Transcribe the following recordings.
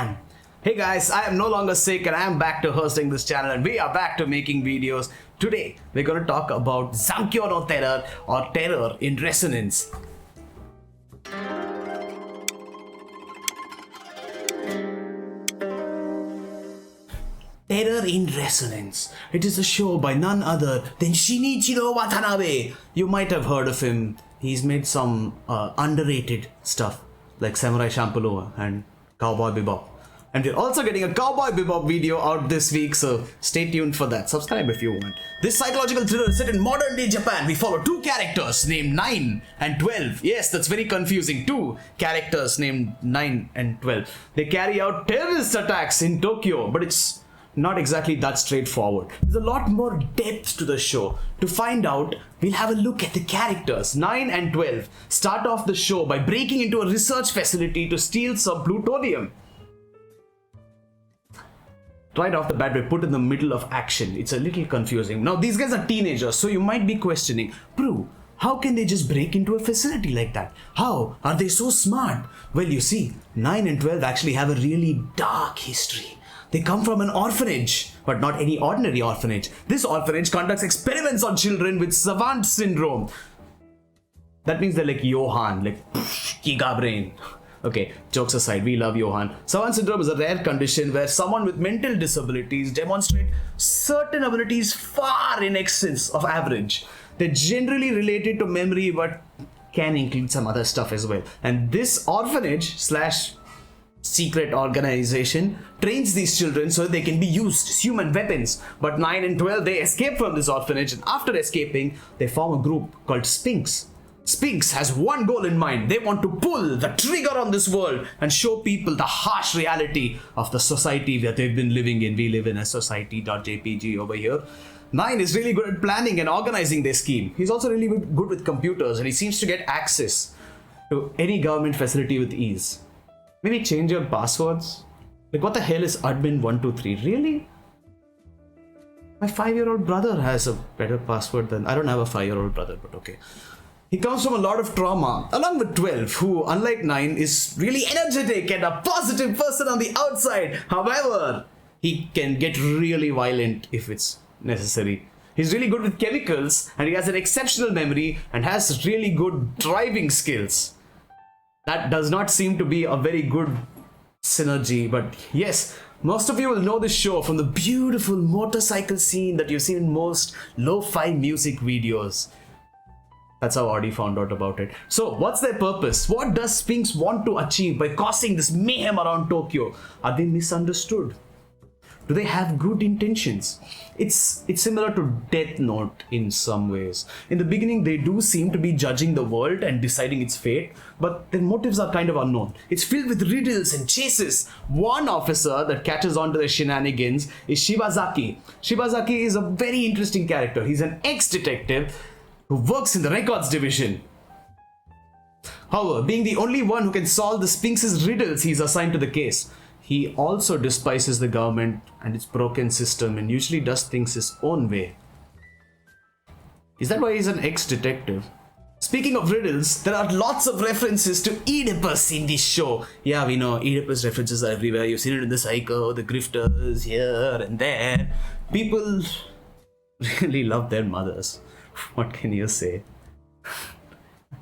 am. Hey guys, I am no longer sick and I am back to hosting this channel and we are back to making videos. Today, we're going to talk about Zankyou no Terror or Terror in Resonance. Terror in Resonance. It is a show by none other than Shinichiro Watanabe. You might have heard of him. He's made some underrated stuff like Samurai Champloo and Cowboy Bebop. And we're also getting a Cowboy Bebop video out this week, so stay tuned for that. Subscribe if you want. This psychological thriller is set in modern day Japan. We follow two characters named 9 and 12. Yes, that's very confusing. Two characters named 9 and 12. They carry out terrorist attacks in Tokyo, but it's not exactly that straightforward. There's a lot more depth to the show. To find out, we'll have a look at the characters. 9 and 12 start off the show by breaking into a research facility to steal some plutonium. Right off the bat, we're put in the middle of action. It's a little confusing. Now, these guys are teenagers, so you might be questioning, Bro, how can they just break into a facility like that? How? Are they so smart? Well, you see, 9 and 12 actually have a really dark history. They come from an orphanage, but not any ordinary orphanage. This orphanage conducts experiments on children with savant syndrome. That means they're like Johan, like Giga brain. Okay, jokes aside, we love Johan. Savant syndrome is a rare condition where someone with mental disabilities demonstrate certain abilities far in excess of average. They're generally related to memory, but can include some other stuff as well. And this orphanage / secret organization trains these children so they can be used as human weapons. But 9 and 12, they escape from this orphanage, and after escaping, they form a group called Sphinx. Sphinx has one goal in mind. They want to pull the trigger on this world and show people the harsh reality of the society that they've been living in. We live in a society.jpg over here. 9 is really good at planning and organizing their scheme. He's also really good with computers, and he seems to get access to any government facility with ease. Maybe change your passwords. Like, what the hell is admin123? Really? My 5-year-old brother has a better password than... I don't have a 5-year-old brother, but okay. He comes from a lot of trauma, along with 12, who, unlike 9, is really energetic and a positive person on the outside. However, he can get really violent if it's necessary. He's really good with chemicals, and he has an exceptional memory and has really good driving skills. That does not seem to be a very good synergy, but yes, most of you will know this show from the beautiful motorcycle scene that you've seen in most lo-fi music videos. That's how Audi found out about it. So, what's their purpose? What does Sphinx want to achieve by causing this mayhem around Tokyo? Are they misunderstood? Do they have good intentions? It's similar to Death Note in some ways. In the beginning, they do seem to be judging the world and deciding its fate, but their motives are kind of unknown. It's filled with riddles and chases. One officer that catches on to their shenanigans is Shibazaki. Shibazaki is a very interesting character. He's an ex-detective who works in the records division. However, being the only one who can solve the Sphinx's riddles, he's assigned to the case. He also despises the government and its broken system and usually does things his own way. Is that why he's an ex-detective? Speaking of riddles, there are lots of references to Oedipus in this show. Yeah, we know Oedipus references are everywhere. You've seen it in the Psycho, the Grifters, here and there. People really love their mothers. What can you say?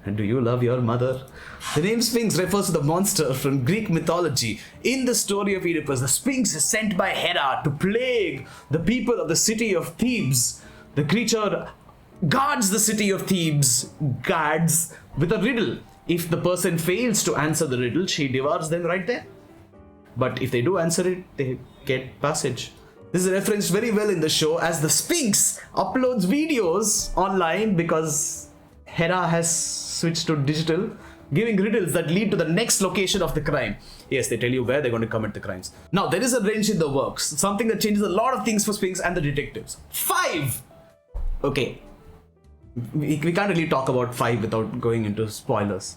And do you love your mother? The name Sphinx refers to the monster from Greek mythology. In the story of Oedipus, the Sphinx is sent by Hera to plague the people of the city of Thebes. The creature guards the city of Thebes, guards with a riddle. If the person fails to answer the riddle, she devours them right there. But if they do answer it, they get passage. This is referenced very well in the show as the Sphinx uploads videos online because Hera has switched to digital, giving riddles that lead to the next location of the crime. Yes, they tell you where they're going to commit the crimes. Now, there is a wrench in the works, something that changes a lot of things for Sphinx and the detectives. 5! Okay, we can't really talk about 5 without going into spoilers.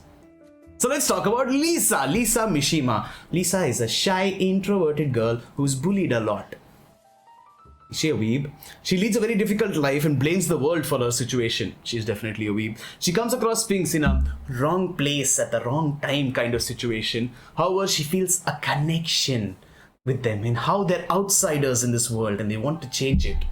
So let's talk about Lisa Mishima. Lisa is a shy, introverted girl who's bullied a lot. Is she a weeb? She leads a very difficult life and blames the world for her situation. She's definitely a weeb. She comes across Sphinx in a wrong place at the wrong time kind of situation. However, she feels a connection with them and how they're outsiders in this world and they want to change it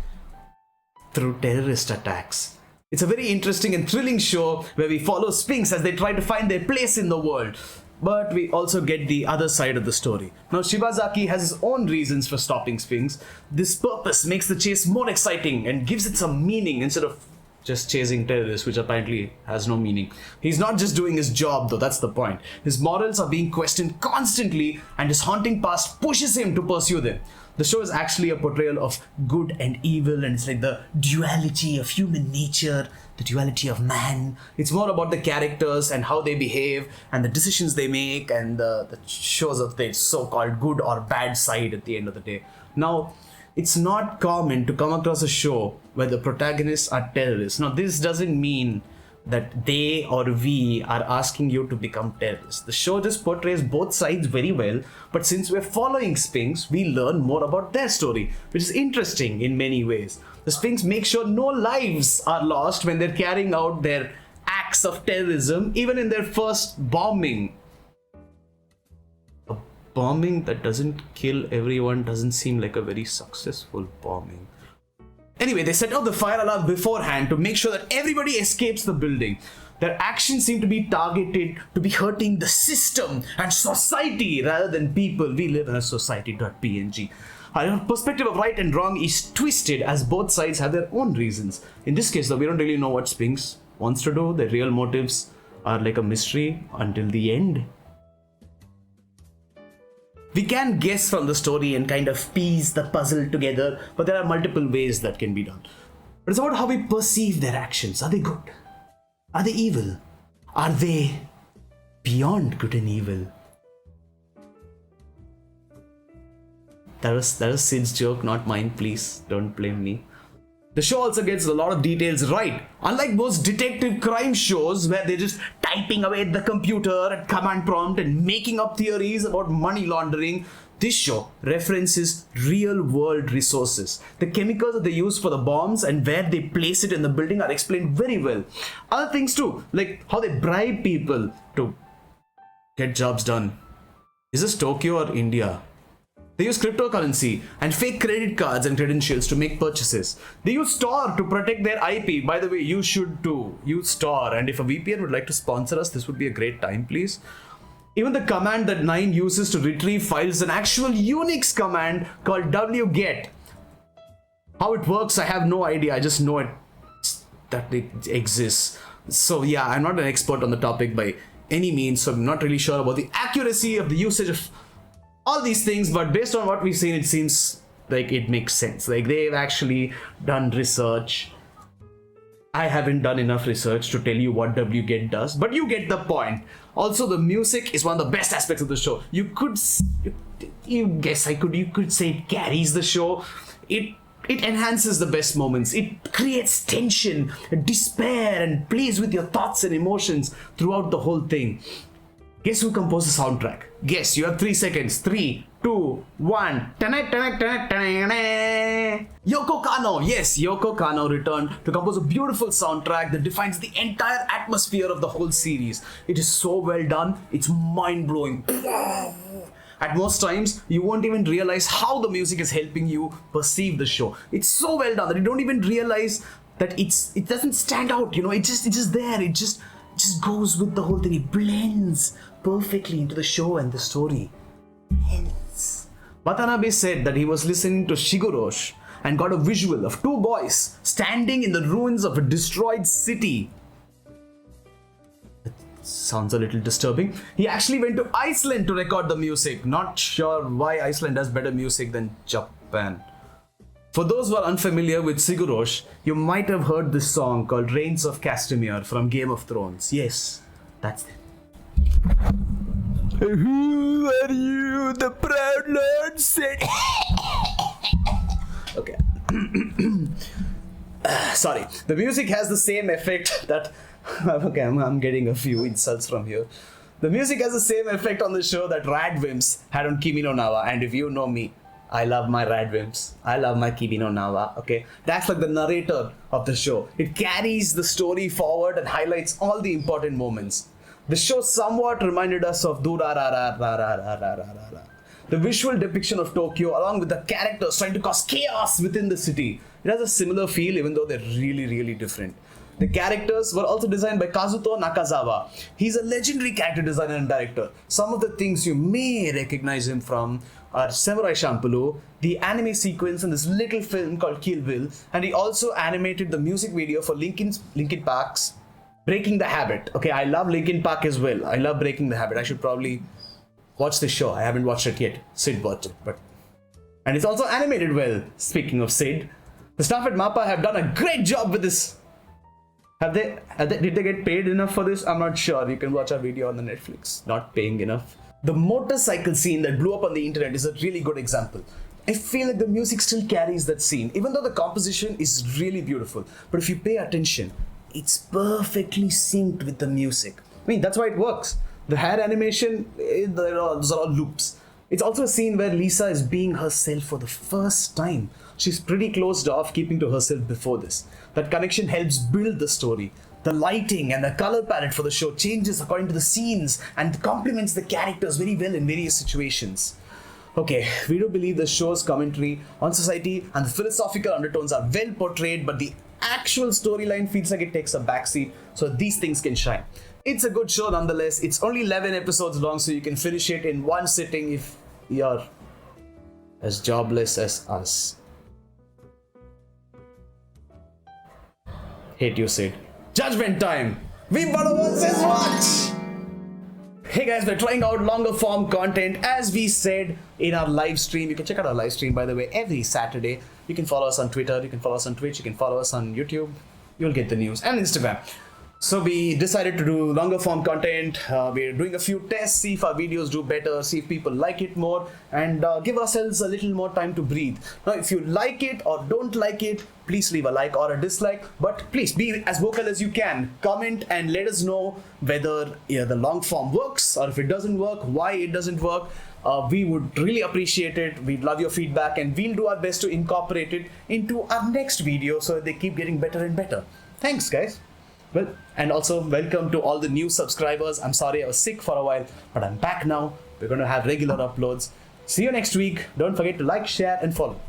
through terrorist attacks. It's a very interesting and thrilling show where we follow Sphinx as they try to find their place in the world. But we also get the other side of the story. Now, Shibazaki has his own reasons for stopping Sphinx. This purpose makes the chase more exciting and gives it some meaning instead of just chasing terrorists, which apparently has no meaning. He's not just doing his job, though, that's the point. His morals are being questioned constantly, and his haunting past pushes him to pursue them. The show is actually a portrayal of good and evil, and it's like the duality of human nature, the duality of man. It's more about the characters and how they behave and the decisions they make and the shows of the so-called good or bad side at the end of the day. Now, it's not common to come across a show where the protagonists are terrorists. Now, this doesn't mean that they or we are asking you to become terrorists. The show just portrays both sides very well, but since we're following Sphinx, we learn more about their story, which is interesting in many ways. The Sphinx makes sure no lives are lost when they're carrying out their acts of terrorism, even in their first bombing. A bombing that doesn't kill everyone doesn't seem like a very successful bombing. Anyway, they set off the fire alarm beforehand to make sure that everybody escapes the building. Their actions seem to be targeted to be hurting the system and society rather than people. We live in a society.png. Our perspective of right and wrong is twisted as both sides have their own reasons. In this case, though, we don't really know what Sphinx wants to do. Their real motives are like a mystery until the end. We can guess from the story and kind of piece the puzzle together, but there are multiple ways that can be done. But it's about how we perceive their actions. Are they good? Are they evil? Are they beyond good and evil? That was Sid's joke, not mine, please. Don't blame me. The show also gets a lot of details right. Unlike most detective crime shows where they're just typing away at the computer at command prompt and making up theories about money laundering, this show references real world resources. The chemicals that they use for the bombs and where they place it in the building are explained very well. Other things too, like how they bribe people to get jobs done. Is this Tokyo or India? They use cryptocurrency and fake credit cards and credentials to make purchases. They use Tor to protect their IP. By the way, you should too. Use Tor. And if a VPN would like to sponsor us, this would be a great time, please. Even the command that 9 uses to retrieve files is an actual Unix command called wget. How it works, I have no idea. I just know that it exists. So yeah, I'm not an expert on the topic by any means, so I'm not really sure about the accuracy of the usage of all these things, but based on what we've seen, it seems like it makes sense. Like they've actually done research. I haven't done enough research to tell you what wget does, but you get the point. Also, the music is one of the best aspects of the show. You could say it carries the show. It enhances the best moments. It creates tension, despair, and plays with your thoughts and emotions throughout the whole thing. Guess who composed the soundtrack? Guess. You have 3 seconds. 3, 2, 1. Yoko Kanno. Yes, Yoko Kanno returned to compose a beautiful soundtrack that defines the entire atmosphere of the whole series. It is so well done. It's mind-blowing. At most times, you won't even realize how the music is helping you perceive the show. It's so well done that you don't even realize that it doesn't stand out. You know, it's just there. It just goes with the whole thing. It blends perfectly into the show and the story. Hence, Watanabe said that he was listening to Shigorosh and got a visual of 2 boys standing in the ruins of a destroyed city. That sounds a little disturbing. He actually went to Iceland to record the music. Not sure why Iceland has better music than Japan. For those who are unfamiliar with Shigorosh, you might have heard this song called Reigns of Castamere from Game of Thrones. Yes, that's it. Who are you, the proud lord said? Okay. Sorry. The music has the same effect that... Okay, I'm getting a few insults from here. The music has the same effect on the show that Radwimps had on Kimi no Na wa, and if you know me, I love my Radwimps. I love my Kibino Nawa. Okay, that's like the narrator of the show. It carries the story forward and highlights all the important moments. The show somewhat reminded us of Durarararararararara. The visual depiction of Tokyo, along with the characters trying to cause chaos within the city. It has a similar feel, even though they're really, really different. The characters were also designed by Kazuto Nakazawa. He's a legendary character designer and director. Some of the things you may recognize him from are Samurai Champloo, the anime sequence in this little film called Kill Bill, and he also animated the music video for Linkin Park's Breaking the Habit. Okay, I love Linkin Park as well. I love Breaking the Habit. I should probably watch this show. I haven't watched it yet. Sid watched it, and it's also animated well. Speaking of Sid, the staff at MAPPA have done a great job with this. Did they get paid enough for this? I'm not sure. You can watch our video on the Netflix. Not paying enough. The motorcycle scene that blew up on the internet is a really good example. I feel like the music still carries that scene, even though the composition is really beautiful. But if you pay attention, it's perfectly synced with the music. I mean, that's why it works. The hair animation, those are all loops. It's also a scene where Lisa is being herself for the first time. She's pretty closed off, keeping to herself before this. That connection helps build the story. The lighting and the color palette for the show changes according to the scenes and complements the characters very well in various situations. Okay, we do believe the show's commentary on society and the philosophical undertones are well portrayed, but the actual storyline feels like it takes a backseat, so these things can shine. It's a good show nonetheless. It's only 11 episodes long, so you can finish it in one sitting if you're as jobless as us. Hate you, Sid. Judgment time! We followers says watch! Hey guys, we're trying out longer form content as we said in our live stream. You can check out our live stream, by the way, every Saturday. You can follow us on Twitter, you can follow us on Twitch, you can follow us on YouTube. You'll get the news, and Instagram. So we decided to do longer form content. We're doing a few tests, see if our videos do better, see if people like it more, and give ourselves a little more time to breathe. Now, if you like it or don't like it, please leave a like or a dislike, but please be as vocal as you can. Comment and let us know whether the long form works or if it doesn't work, why it doesn't work. We would really appreciate it. We'd love your feedback, and we'll do our best to incorporate it into our next video so that they keep getting better and better. Thanks, guys. Well, and also welcome to all the new subscribers. I'm sorry I was sick for a while, but I'm back now. We're going to have regular uploads. See you next week. Don't forget to like, share, and follow.